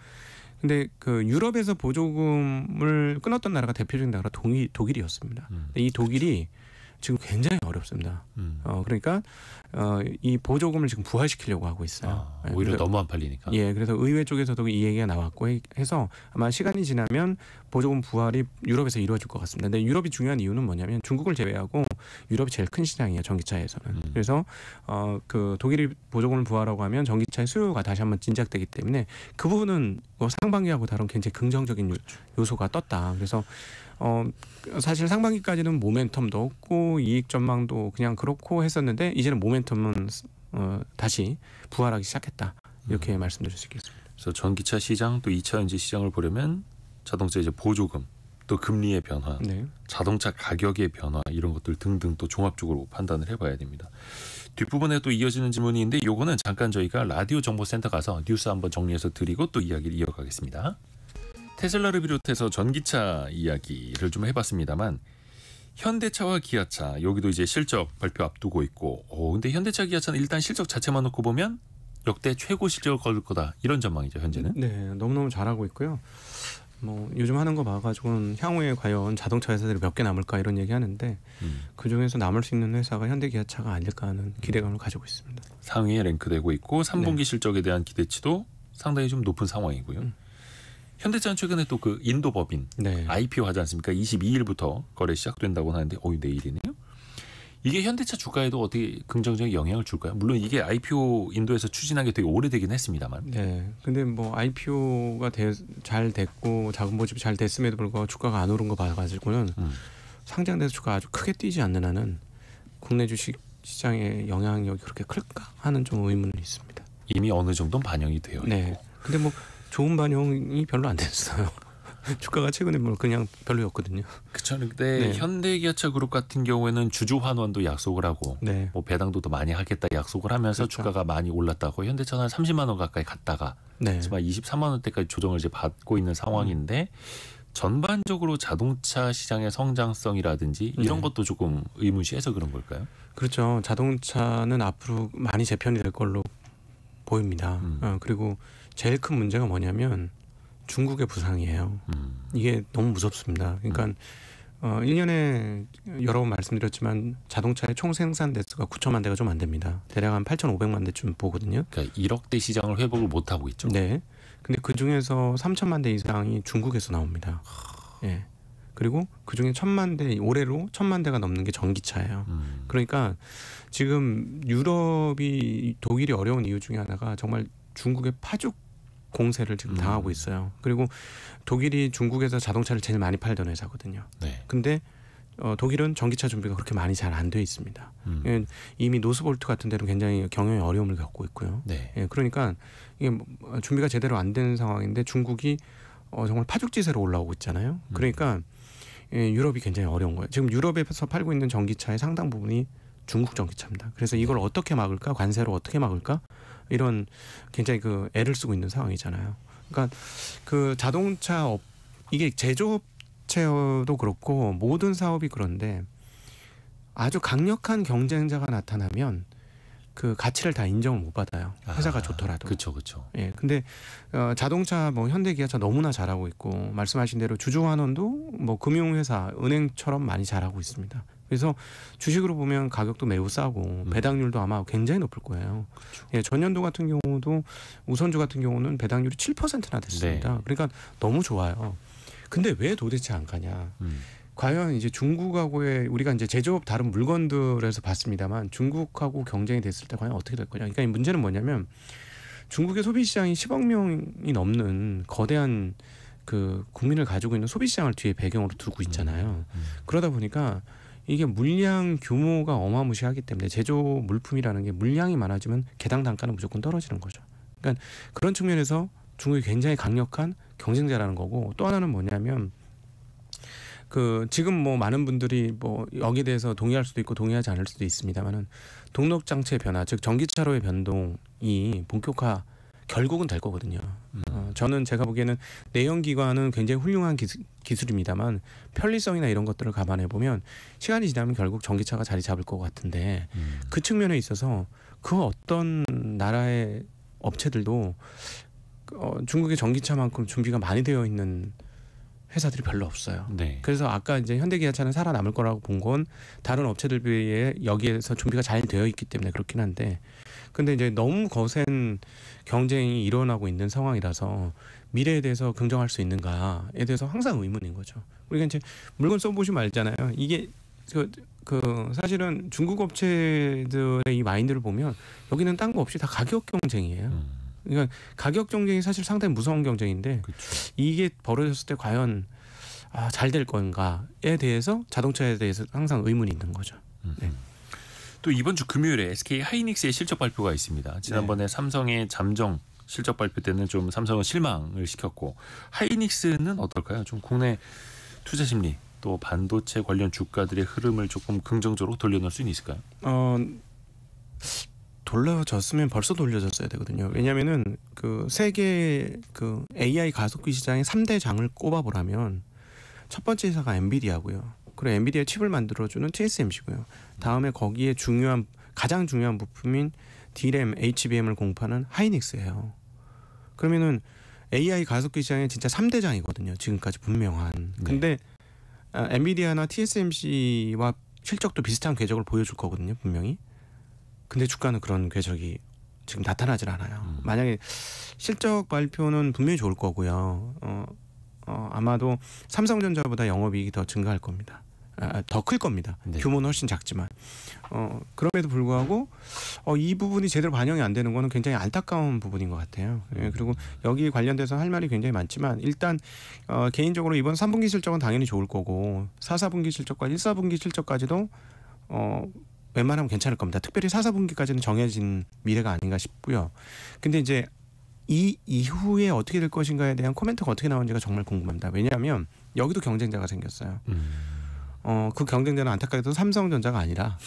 근데 유럽에서 보조금을 끊었던 나라가 대표적인 나라가 독일이었습니다. 근데 이 독일이 지금 굉장히 어렵습니다. 그러니까 이 보조금을 지금 부활시키려고 하고 있어요. 오히려 너무 안 팔리니까. 예, 그래서 의회 쪽에서도 이 얘기가 나왔고 해서 아마 시간이 지나면 보조금 부활이 유럽에서 이루어질 것 같습니다. 근데 유럽이 중요한 이유는 뭐냐면 중국을 제외하고 유럽이 제일 큰 시장이에요, 전기차에서는. 그래서 독일이 보조금을 부활하고 하면 전기차의 수요가 다시 한번 진작되기 때문에 그 부분은 상반기하고 다른 굉장히 긍정적인 요소가 떴다. 그래서 사실 상반기까지는 모멘텀도 없고 이익 전망도 그냥 그렇고 했었는데, 이제는 모멘텀은 다시 부활하기 시작했다. 이렇게 말씀드릴 수 있겠습니다. 그래서 전기차 시장 또 2차 전지 시장을 보려면 자동차 이제 보조금, 또 금리의 변화, 네. 자동차 가격의 변화, 이런 것들 등등 또 종합적으로 판단을 해봐야 됩니다. 뒷부분에 또 이어지는 질문이 있는데, 요거는 잠깐 저희가 라디오 정보센터 가서 뉴스 한번 정리해서 드리고 또 이야기를 이어가겠습니다. 테슬라를 비롯해서 전기차 이야기를 좀 해봤습니다만, 현대차와 기아차 여기도 이제 실적 발표 앞두고 있고, 근데 현대차, 기아차는 일단 실적 자체만 놓고 보면 역대 최고 실적을 거둘 거다, 이런 전망이죠, 현재는. 네, 너무너무 잘하고 있고요. 뭐 요즘 하는 거 봐가지고는 향후에 과연 자동차 회사들이 몇 개 남을까 이런 얘기 하는데, 그 중에서 남을 수 있는 회사가 현대, 기아차가 아닐까 하는 기대감을 가지고 있습니다. 상위에 랭크되고 있고 3분기 네. 실적에 대한 기대치도 상당히 좀 높은 상황이고요. 현대차는 최근에 또 인도 법인 네. IPO 하지 않습니까? 22일부터 거래 시작된다고 하는데 내일이네요. 이게 현대차 주가에도 어떻게 긍정적인 영향을 줄까요? 물론 이게 IPO 인도에서 추진한 게 되게 오래되긴 했습니다만. 네. 근데 뭐 IPO가 잘 됐고 자금 모집이 잘 됐음에도 불구하고 주가가 안 오른 거 봐가지고는 상장돼서 주가 아주 크게 뛰지 않는 한은 국내 주식 시장의 영향력이 그렇게 클까 하는 좀 의문이 있습니다. 이미 어느 정도는 반영이 되어 있고. 네. 근데 뭐 좋은 반영이 별로 안 됐어요. 주가가 최근에 뭐 그냥 별로였거든요. 그렇죠. 근데 네. 현대기아차 그룹 같은 경우에는 주주 환원도 약속을 하고, 네. 뭐 배당도 더 많이 하겠다 약속을 하면서 그렇죠. 주가가 많이 올랐다고, 현대차는 한 30만 원 가까이 갔다가 네. 지금 23만 원대까지 조정을 이제 받고 있는 상황인데, 전반적으로 자동차 시장의 성장성이라든지 이런 네. 것도 조금 의문시해서 그런 걸까요? 그렇죠. 자동차는 앞으로 많이 재편이 될 걸로 보입니다. 그리고 제일 큰 문제가 뭐냐면 중국의 부상이에요. 이게 너무 무섭습니다. 그러니까 1년에 여러 번 말씀드렸지만 자동차의 총 생산 대수가 9천만 대가 좀 안 됩니다. 대략 한 8,500만 대쯤 보거든요. 그러니까 1억 대 시장을 회복을 못 하고 있죠. 네. 근데 그 중에서 3천만 대 이상이 중국에서 나옵니다. 예. 그리고 그 중에 1,000만 대, 올해로 1,000만 대가 넘는 게 전기차예요. 그러니까 지금 유럽이 독일이 어려운 이유 중에 하나가 정말 중국의 파죽 공세를 지금 당하고 있어요. 그리고 독일이 중국에서 자동차를 제일 많이 팔던 회사거든요. 네. 근데 독일은 전기차 준비가 그렇게 많이 잘 안 돼 있습니다. 예, 이미 노스볼트 같은 데는 굉장히 경영에 어려움을 겪고 있고요. 네. 예, 그러니까 이게 준비가 제대로 안 되는 상황인데 중국이 정말 파죽지세로 올라오고 있잖아요. 그러니까 유럽이 굉장히 어려운 거예요. 지금 유럽에서 팔고 있는 전기차의 상당 부분이 중국 전기차입니다. 그래서 이걸 어떻게 막을까? 관세로 어떻게 막을까? 이런 굉장히 그 애를 쓰고 있는 상황이잖아요. 그러니까 그 자동차 이게 제조업체도 그렇고 모든 사업이 그런데 아주 강력한 경쟁자가 나타나면 그 가치를 다 인정을 못 받아요. 회사가 좋더라도. 그렇죠, 그렇죠. 예, 근데 자동차 뭐 현대, 기아차 너무나 잘하고 있고 말씀하신 대로 주주환원도 뭐 금융회사, 은행처럼 많이 잘하고 있습니다. 그래서 주식으로 보면 가격도 매우 싸고 배당률도 아마 굉장히 높을 거예요. 그렇죠. 예, 전년도 같은 경우도 우선주 같은 경우는 배당률이 7%나 됐습니다. 네. 그러니까 너무 좋아요. 근데 왜 도대체 안 가냐? 과연 이제 중국하고의 우리가 이제 제조업 다른 물건들에서 봤습니다만 중국하고 경쟁이 됐을 때 과연 어떻게 될 거냐. 그러니까 이 문제는 뭐냐면 중국의 소비 시장이 10억 명이 넘는 거대한 그 국민을 가지고 있는 소비 시장을 뒤에 배경으로 두고 있잖아요. 그러다 보니까 이게 물량 규모가 어마무시하기 때문에 제조 물품이라는 게 물량이 많아지면 개당 단가는 무조건 떨어지는 거죠. 그러니까 그런 측면에서 중국이 굉장히 강력한 경쟁자라는 거고 또 하나는 뭐냐면 그 지금 뭐 많은 분들이 뭐 여기에 대해서 동의할 수도 있고 동의하지 않을 수도 있습니다만은 동력 장치의 변화, 즉 전기차로의 변동이 본격화 결국은 될 거거든요. 저는 제가 보기에는 내연기관은 굉장히 훌륭한 기술입니다만 편리성이나 이런 것들을 감안해 보면 시간이 지나면 결국 전기차가 자리 잡을 것 같은데 그 측면에 있어서 그 어떤 나라의 업체들도 중국의 전기차만큼 준비가 많이 되어 있는 회사들이 별로 없어요. 네. 그래서 아까 이제 현대기아차는 살아남을 거라고 본 건 다른 업체들 비해 여기에서 준비가 잘 되어 있기 때문에 그렇긴 한데, 근데 이제 너무 거센 경쟁이 일어나고 있는 상황이라서 미래에 대해서 긍정할 수 있는가에 대해서 항상 의문인 거죠. 우리가 이제 물건 써보시면 알잖아요. 이게 그 사실은 중국 업체들의 이 마인드를 보면 여기는 딴 거 없이 다 가격 경쟁이에요. 그러니까 가격 경쟁이 사실 상당히 무서운 경쟁인데 그쵸. 이게 벌어졌을 때 과연 잘 될 건가에 대해서 자동차에 대해서 항상 의문이 있는 거죠. 네. 또 이번 주 금요일에 SK 하이닉스의 실적 발표가 있습니다. 지난번에 네. 삼성의 잠정 실적 발표 때는 좀 삼성은 실망을 시켰고 하이닉스는 어떨까요? 좀 국내 투자 심리 또 반도체 관련 주가들의 흐름을 조금 긍정적으로 돌려놓을 수는 있을까요? 돌려졌으면 벌써 돌려졌어야 되거든요. 왜냐하면은 그 세계 그 AI 가속기 시장의 3대 장을 꼽아보라면 첫 번째 회사가 엔비디아고요. 그리고 엔비디아 칩을 만들어주는 TSMC고요. 다음에 거기에 가장 중요한 부품인 D램, HBM을 공급하는 하이닉스예요. 그러면은 AI 가속기 시장의 진짜 3대 장이거든요. 지금까지 분명한. 근데 엔비디아나 TSMC와 실적도 비슷한 궤적을 보여줄 거거든요. 분명히. 근데 주가는 그런 궤적이 지금 나타나질 않아요. 만약에 실적 발표는 분명히 좋을 거고요. 아마도 삼성전자보다 영업이익이 더 증가할 겁니다. 더 클 겁니다. 네. 규모는 훨씬 작지만 그럼에도 불구하고 이 부분이 제대로 반영이 안 되는 거는 굉장히 안타까운 부분인 것 같아요. 그리고 여기 관련돼서 할 말이 굉장히 많지만 일단 개인적으로 이번 3분기 실적은 당연히 좋을 거고 4, 4분기 실적과 1, 4분기 실적까지도 웬만하면 괜찮을 겁니다. 특별히 4, 4분기까지는 정해진 미래가 아닌가 싶고요. 근데 이제 이 이후에 어떻게 될 것인가에 대한 코멘트가 어떻게 나오는지가 정말 궁금합니다. 왜냐하면 여기도 경쟁자가 생겼어요. 그 경쟁자는 안타깝게도 삼성전자가 아니라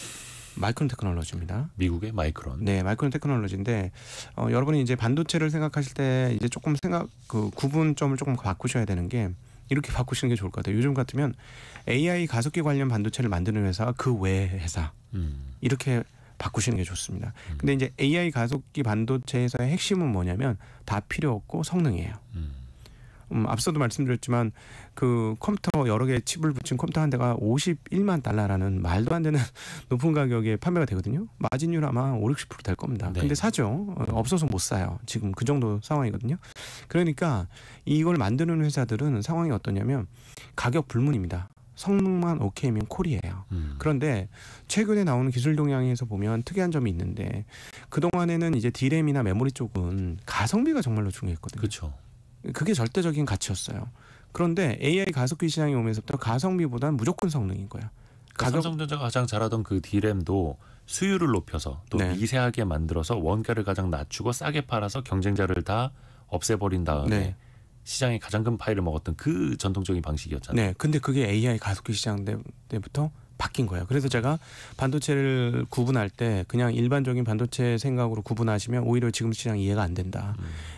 마이크론 테크놀로지입니다. 미국의 마이크론. 네, 마이크론 테크놀로지인데 여러분이 이제 반도체를 생각하실 때 이제 조금 구분점을 조금 바꾸셔야 되는 게 이렇게 바꾸시는 게 좋을 것 같아요. 요즘 같으면 AI 가속기 관련 반도체를 만드는 회사가 그 외 회사 이렇게 바꾸시는 게 좋습니다. 근데 이제 AI 가속기 반도체에서의 핵심은 뭐냐면 다 필요 없고 성능이에요. 앞서도 말씀드렸지만 그 컴퓨터 여러 개 칩을 붙인 컴퓨터 한 대가 51만 달러라는 말도 안 되는 높은 가격에 판매가 되거든요. 마진율 아마 5, 60%될 겁니다. 네. 근데 사죠. 없어서 못 사요. 지금 그 정도 상황이거든요. 그러니까 이걸 만드는 회사들은 상황이 어떠냐면 가격 불문입니다. 성능만 오케이면 콜이에요. 그런데 최근에 나오는 기술 동향에서 보면 특이한 점이 있는데 그동안에는 이제 D램이나 메모리 쪽은 가성비가 정말로 중요했거든요. 그렇죠. 그게 절대적인 가치였어요. 그런데 AI 가속기 시장이 오면서부터 가성비보다는 무조건 성능인 거야. 삼성전자가 가장 잘하던 그 D램도 수율을 높여서 또 네. 미세하게 만들어서 원가를 가장 낮추고 싸게 팔아서 경쟁자를 다 없애버린 다음에 네. 시장의 가장 큰 파이를 먹었던 그 전통적인 방식이었잖아요. 네. 근데 그게 AI 가속기 시장 때부터 바뀐 거예요. 그래서 제가 반도체를 구분할 때 그냥 일반적인 반도체 생각으로 구분하시면 오히려 지금 시장 이해가 안 된다.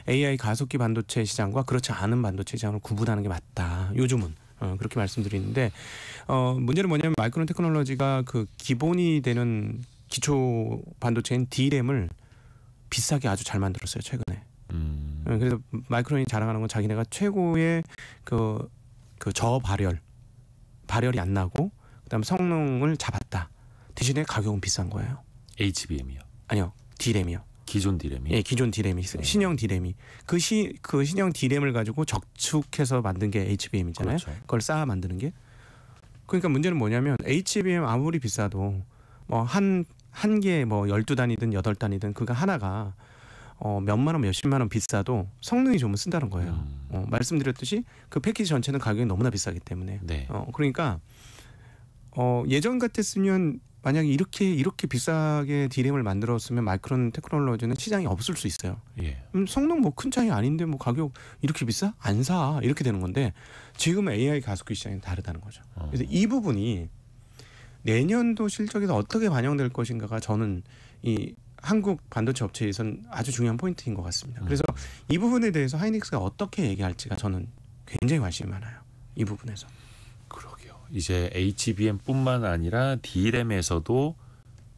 AI 가속기 반도체 시장과 그렇지 않은 반도체 시장을 구분하는 게 맞다. 요즘은 그렇게 말씀드리는데 문제는 뭐냐면 마이크론 테크놀로지가 그 기본이 되는 기초 반도체인 D램을 비싸게 아주 잘 만들었어요. 최근에. 그래서 마이크론이 자랑하는 건 자기네가 최고의 그 발열이 안 나고 그다음에 성능을 잡았다. 대신에 가격은 비싼 거예요. HBM이요. 아니요, D램이요. 기존 D램이. 예, 기존 D램이 있어요. 신형 D램이 그 신형 D램을 가지고 적축해서 만든 게 HBM이잖아요. 그렇죠. 그걸 쌓아 만드는 게. 그러니까 문제는 뭐냐면 HBM 아무리 비싸도 뭐 한 개 뭐 12단이든 8단이든 그거 하나가 몇만 원, 몇십만 원 비싸도 성능이 좋으면 쓴다는 거예요. 말씀드렸듯이 그 패키지 전체는 가격이 너무나 비싸기 때문에. 네. 그러니까 예전 같았으면 만약에 이렇게 비싸게 D램을 만들었으면 마이크론 테크놀로지는 시장이 없을 수 있어요. 예. 성능 뭐 큰 차이 아닌데 뭐 가격 이렇게 비싸? 안 사. 이렇게 되는 건데 지금은 AI 가속기 시장이 다르다는 거죠. 그래서 이 부분이 내년도 실적에서 어떻게 반영될 것인가가 저는 이 한국 반도체 업체에선 아주 중요한 포인트인 것 같습니다. 그래서 이 부분에 대해서 하이닉스가 어떻게 얘기할지가 저는 굉장히 관심이 많아요. 이 부분에서. 그러게요. 이제 HBM뿐만 아니라 D램에서도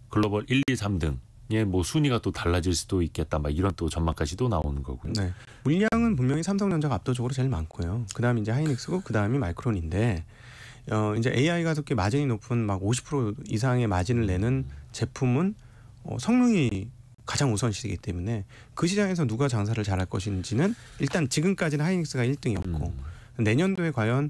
글로벌 1, 2, 3등의 뭐 순위가 또 달라질 수도 있겠다. 막 이런 또 전망까지도 나오는 거고요. 네. 물량은 분명히 삼성전자가 압도적으로 제일 많고요. 그다음에 이제 하이닉스고 그다음이 마이크론인데 이제 AI 가속기 마진이 높은 막 50% 이상의 마진을 내는 제품은 성능이 가장 우선시되기 때문에 그 시장에서 누가 장사를 잘할 것인지는 일단 지금까지는 하이닉스가 1등이었고 내년도에 과연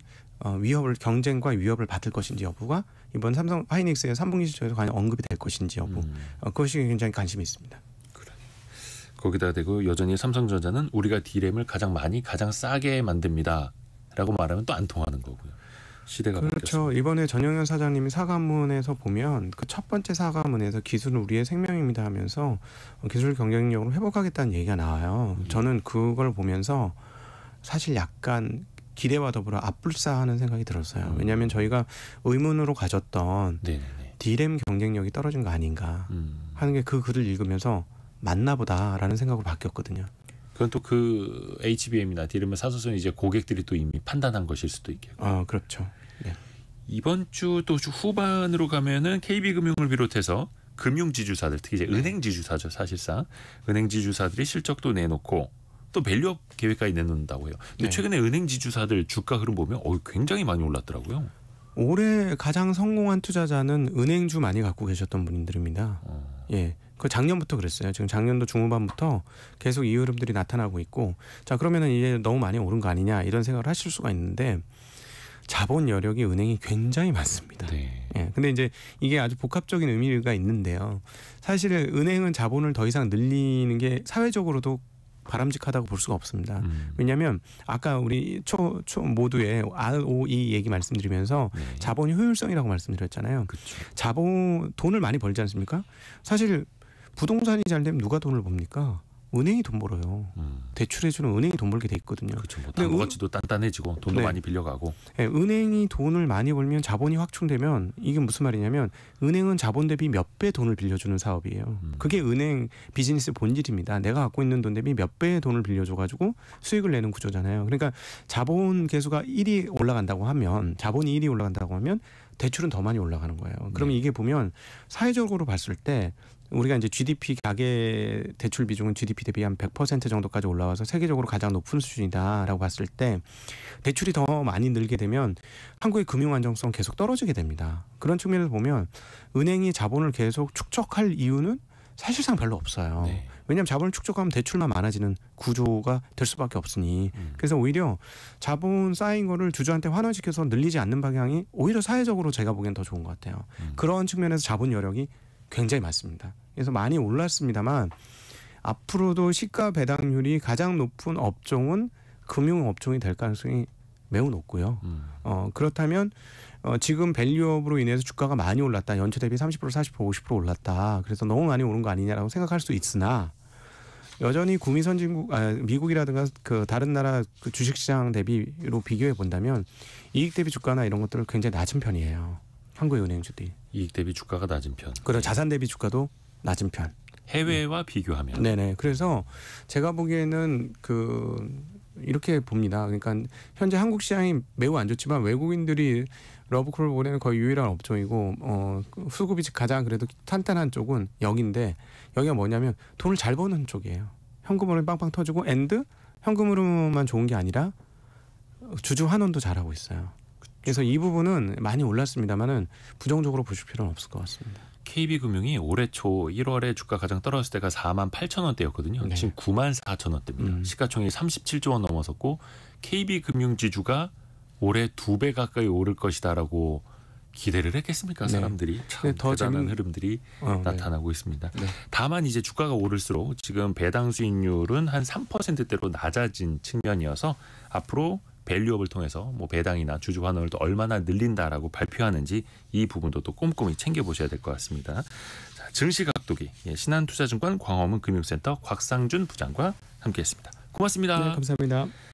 경쟁과 위협을 받을 것인지 여부가 이번 삼성 하이닉스의 3분기 실적에서 과연 언급이 될 것인지 여부 그것이 굉장히 관심이 있습니다. 거기다 대고 여전히 삼성전자는 우리가 D램을 가장 많이 가장 싸게 만듭니다라고 말하면 또 안 통하는 거고요. 시대가 그렇죠. 바뀌었습니다. 이번에 전영현 사장님이 사과문에서 보면 그 첫 번째 사과문에서 기술은 우리의 생명입니다 하면서 기술 경쟁력을 회복하겠다는 얘기가 나와요. 저는 그걸 보면서 사실 약간 기대와 더불어 앞불사하는 생각이 들었어요. 왜냐하면 저희가 의문으로 가졌던 네네네. D램 경쟁력이 떨어진 거 아닌가 하는 게 그 글을 읽으면서 맞나 보다라는 생각으로 바뀌었거든요. 그건 또 그 HBM이나 D램의 사소선 이제 고객들이 또 이미 판단한 것일 수도 있겠고. 그렇죠. 네. 이번 주 또 후반으로 가면은 KB금융을 비롯해서 금융지주사들, 특히 이제 은행지주사죠. 사실상 은행지주사들이 실적도 내놓고 또 밸류업 계획까지 내놓는다고 해요. 근데 네. 최근에 은행지주사들 주가 흐름 보면 굉장히 많이 올랐더라고요. 올해 가장 성공한 투자자는 은행주 많이 갖고 계셨던 분들입니다. 예. 그 작년부터 그랬어요. 지금 작년도 중후반부터 계속 이 흐름들이 나타나고 있고, 자 그러면은 이제 너무 많이 오른 거 아니냐 이런 생각을 하실 수가 있는데 자본 여력이 은행이 굉장히 많습니다. 네. 예. 근데 이제 이게 아주 복합적인 의미가 있는데요. 사실 은행은 자본을 더 이상 늘리는 게 사회적으로도 바람직하다고 볼 수가 없습니다. 왜냐하면 아까 우리 초 모두의 ROE 얘기 말씀드리면서 네. 자본이 효율성이라고 말씀드렸잖아요. 그렇죠. 돈을 많이 벌지 않습니까? 사실 부동산이 잘 되면 누가 돈을 법니까? 은행이 돈 벌어요. 대출해주는 은행이 돈 벌게 돼 있거든요. 그렇죠. 뭐 근데 당국가치도 단단해지고 돈도 네. 많이 빌려가고. 네, 은행이 돈을 많이 벌면 자본이 확충되면 이게 무슨 말이냐면 은행은 자본 대비 몇 배 돈을 빌려주는 사업이에요. 그게 은행 비즈니스 본질입니다. 내가 갖고 있는 돈 대비 몇 배의 돈을 빌려줘가지고 수익을 내는 구조잖아요. 그러니까 자본 계수가 1이 올라간다고 하면 자본이 1이 올라간다고 하면 대출은 더 많이 올라가는 거예요. 그러면 이게 보면 사회적으로 봤을 때 우리가 이제 GDP 가계 대출 비중은 GDP 대비 한 100% 정도까지 올라와서 세계적으로 가장 높은 수준이다라고 봤을 때 대출이 더 많이 늘게 되면 한국의 금융 안정성 계속 떨어지게 됩니다. 그런 측면에서 보면 은행이 자본을 계속 축적할 이유는 사실상 별로 없어요. 네. 왜냐하면 자본을 축적하면 대출만 많아지는 구조가 될 수밖에 없으니 그래서 오히려 자본 쌓인 거를 주주한테 환원시켜서 늘리지 않는 방향이 오히려 사회적으로 제가 보기엔 더 좋은 것 같아요. 그런 측면에서 자본 여력이 굉장히 많습니다. 그래서 많이 올랐습니다만 앞으로도 시가 배당률이 가장 높은 업종은 금융업종이 될 가능성이 매우 높고요. 그렇다면 지금 밸류업으로 인해서 주가가 많이 올랐다. 연초 대비 30%, 40%, 50% 올랐다. 그래서 너무 많이 오른 거 아니냐라고 생각할 수 있으나 여전히 구미 선진국, 미국이라든가 그 다른 나라 그 주식시장 대비로 비교해 본다면 이익 대비 주가나 이런 것들은 굉장히 낮은 편이에요. 한국의 은행주들이. 이익 대비 주가가 낮은 편. 그리고 자산 대비 주가도 낮은 편. 해외와 비교하면. 네네. 그래서 제가 보기에는 이렇게 봅니다. 그러니까 현재 한국 시장이 매우 안 좋지만 외국인들이 러브콜을 보내는 거의 유일한 업종이고 수급이 가장 그래도 탄탄한 쪽은 여기인데 여기가 뭐냐면 돈을 잘 버는 쪽이에요. 현금으로 빵빵 터지고 현금으로만 좋은 게 아니라 주주 환원도 잘하고 있어요. 그래서 이 부분은 많이 올랐습니다만은 부정적으로 보실 필요는 없을 것 같습니다. KB금융이 올해 초 1월에 주가 가장 떨어졌을 때가 48,000원대였거든요. 네. 지금 94,000원대입니다. 시가총액이 37조 원 넘어섰고 KB금융 지주가 올해 2배 가까이 오를 것이다라고 기대를 했겠습니까? 사람들이 참 더 대단한 흐름들이 나타나고 있습니다. 네. 다만 이제 주가가 오를수록 지금 배당 수익률은 한 3%대로 낮아진 측면이어서 앞으로 밸류업을 통해서 뭐 배당이나 주주 환원을 또 얼마나 늘린다라고 발표하는지 이 부분도 또 꼼꼼히 챙겨보셔야 될 것 같습니다. 자, 증시각도기 신한투자증권 광화문 금융센터 곽상준 부장과 함께했습니다. 고맙습니다. 네, 감사합니다.